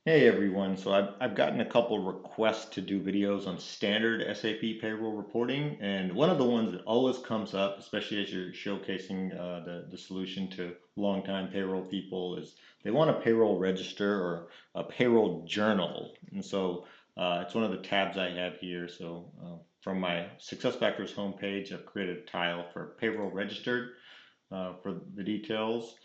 Hey everyone, so I've gotten a couple requests to do videos on standard SAP payroll reporting, and one of the ones that always comes up, especially as you're showcasing the solution to longtime payroll people, is they want a payroll register or a payroll journal. And so it's one of the tabs I have here. So from my SuccessFactors homepage, I've created a tile for payroll registered for the details.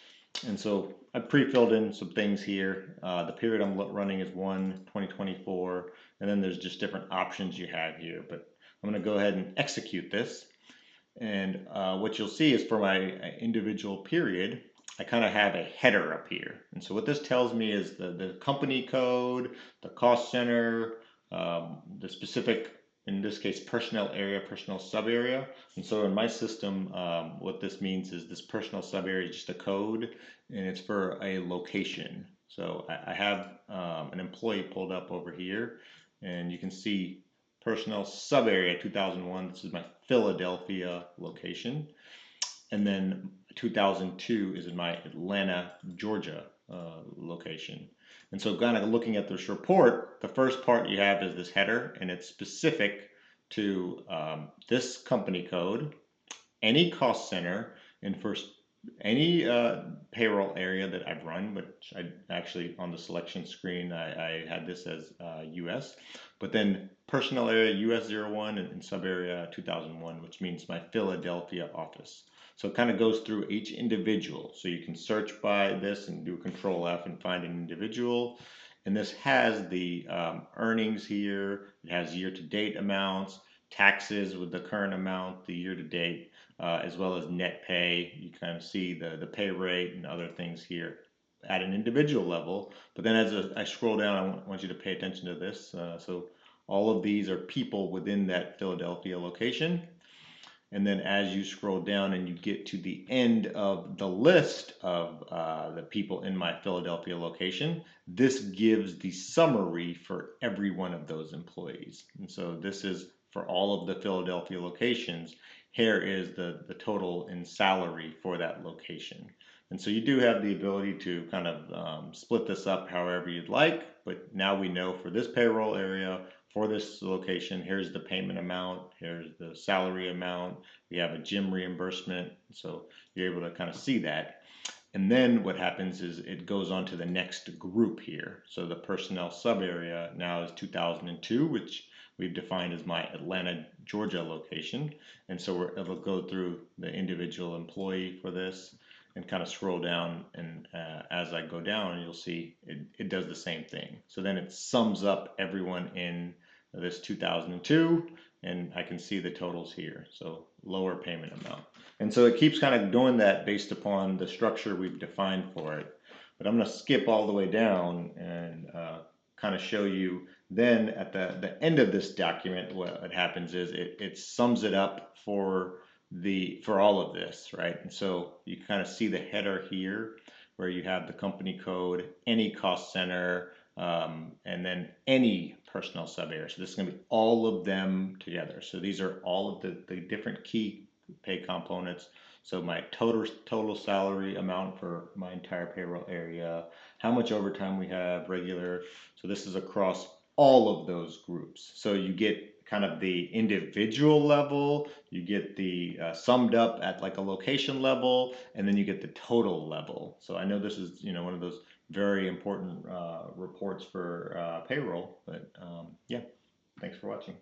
And so I pre-filled in some things here. The period I'm running is 1/2024, and then there's just different options you have here. But I'm going to go ahead and execute this. And what you'll see is for my individual period, I kind of have a header up here. And so what this tells me is the company code, the cost center, the specific, in this case, personnel area, personnel sub area. And so in my system, what this means is this personnel sub area is just a code and it's for a location. So I have an employee pulled up over here and you can see personnel sub area 2001. This is my Philadelphia location. And then 2002 is in my Atlanta, Georgia location. And so kind of looking at this report, the first part you have is this header, and it's specific to this company code, any cost center, and first any payroll area that I've run, which I actually on the selection screen I had this as US, but then personnel area US 01 and sub area 2001, which means my Philadelphia office. So it kind of goes through each individual. So you can search by this and do Control F and find an individual. And this has the earnings here. It has year-to-date amounts, taxes with the current amount, the year-to-date, as well as net pay. You kind of see the pay rate and other things here at an individual level. But then as I scroll down, I want you to pay attention to this. So all of these are people within that Philadelphia location. And then as you scroll down and you get to the end of the list of the people in my Philadelphia location, this gives the summary for every one of those employees. And so this is for all of the Philadelphia locations. Here is the total in salary for that location. And so you do have the ability to kind of split this up however you'd like, but now we know for this payroll area, for this location, here's the payment amount, here's the salary amount, we have a gym reimbursement, so you're able to kind of see that. And then what happens is it goes on to the next group here. So the personnel sub area now is 2002, which we've defined as my Atlanta, Georgia location. And so it'll go through the individual employee for this and kind of scroll down. And as I go down, you'll see it does the same thing. So then it sums up everyone in this 2002 and I can see the totals here. So lower payment amount. And so it keeps kind of doing that based upon the structure we've defined for it. But I'm going to skip all the way down and kind of show you then at the end of this document, what happens is it sums it up for all of this, right? And so you kind of see the header here where you have the company code, any cost center, and then any personnel sub area. So this is going to be all of them together. So these are all of the different key pay components. So my total salary amount for my entire payroll area, how much overtime we have, regular. So this is across all of those groups. So you get kind of the individual level, you get the summed up at like a location level, and then you get the total level. So I know this is one of those very important reports for payroll, but yeah, thanks for watching.